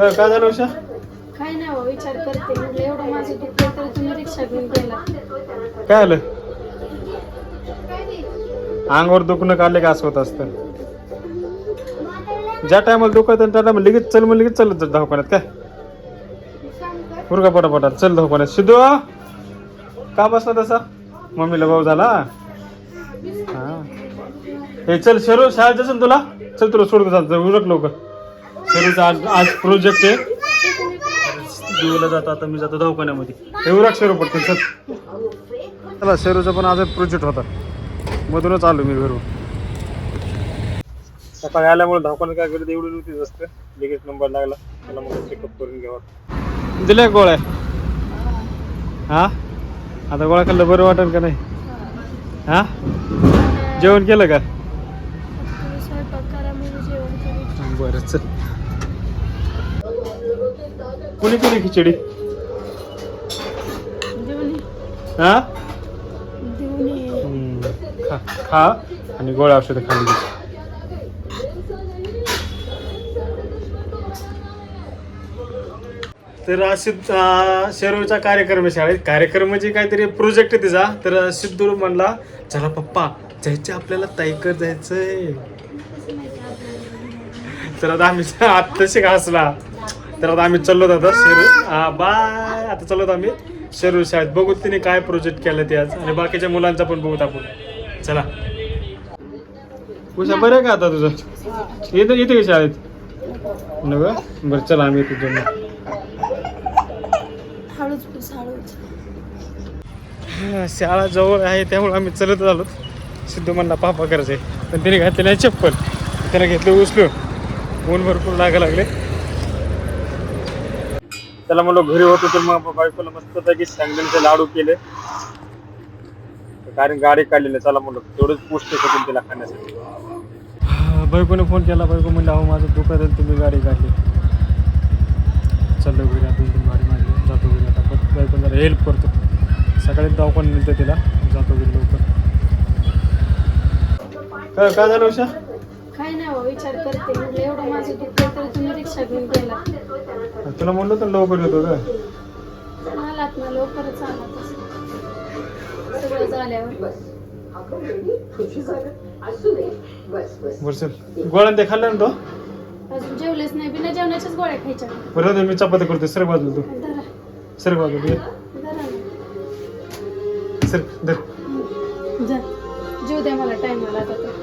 काय झालं उषा? काय नाही हो, विचार करते म्हटलं एवढं माझं दुखतंय तर तुम्ही रिक्षा घेऊन गेला. काय आलं? अंगावर दुखणं काढले का असं होत असतं? ज्या टायमाला दुखत त्या टायमाला लगेच चल लगेच चालत दवाखान्यात काय? उरका पटापटात चल दवाखान्यात. सिद्धू का बसला तसा? मम्मीला भाऊ झाला. हा हे चल शरू शाळेत जायचं तुला. चल तुला सोडतो चालतं उरक लवकर. शरूचा आज प्रोजेक्ट आहे. दिवला जातो आता मी जातो दवाखान्यामध्ये. हे उरक शरू पडते चल. चला शरूचा पण आज प्रोजेक्ट होता. मधूनच आलो मी घरून. सकाळी आल्यामुळे दवाखान्यात काय करत एवढी नव्हतीच असतं. लगेच नंबर लागला. त्याला मग चेकअप करून घ्यावा. दिल्या गोळ्या. हा आता गोळ्या खाल्लं बरं वाटेल का नाही? हा जेवण केलं का? बरं चल. कोणी केली खिचडी? हा खा आणि गोळ्या औषधं खाली. तर शरूचा कार्यक्रम आहे शाळेत. कार्यक्रम म्हणजे काहीतरी प्रोजेक्ट आहे तिचा. तर सिद्धू म्हणला चला पप्पा जायचं आपल्याला ताईकर जायचंय. तर आता आम्ही आत्ताशी हसला. तर आता आम्ही चाललो आता शरू बाय. आता चाललो आम्ही शरू शाळेत. बघू तिने काय प्रोजेक्ट केलं ते आज आणि बाकीच्या मुलांचा पण बघूत आपण. चला उषा बरं का आता तुझं? येते का शाळेत? बरं चला आम्ही येतो जमू. शाळा जवळ आहे त्यामुळे आम्ही चलत आलो. सिद्धू म्हणला पापा करायचंय पण तिने घातले नाही चप्पल. त्याला घेतलं उचलून. ऊन भरपूर लागले. त्याला म्हणलं घरी होतो तर मग बायकोला मस्त पैकी शेंगदाण्याचे लाडू केले. कारण गाडी काढलेली. चला म्हणलं तेवढंच पौष्टिक होतील तिला खाण्यासाठी. बायकोने फोन केला. बायको म्हणलं अहो माझं दुखत आहे तुम्ही गाडी काढली. चाललो घरी आपण गाडी मारली जातो घरी आता. पण बायको जरा हेल्प करतो. सकाळी दवाखान्यात मिळतं तिला. जातो घरी लवकर. काय झालं उषा? काय नाही हो, विचार करते म्हटलं एवढं माझं दुखतंय तर तुम्ही रिक्षा घेऊन गेला. तुला म्हणलं तर लवकर येतो का? आलात ना लवकरच आलात सगळं झाल्यावर. बरं चल. गोळ्या ते खाल्ल्या ना तो? अजून जेवलेच नाही. बिना जेवणाच्याच गोळ्या खायच्या. बरं मी चपाती करतो. सर बाजूला तू. धरा सर बाजूला धरा ना. सर धर. जा जेव द्या मला टाइम आला आता.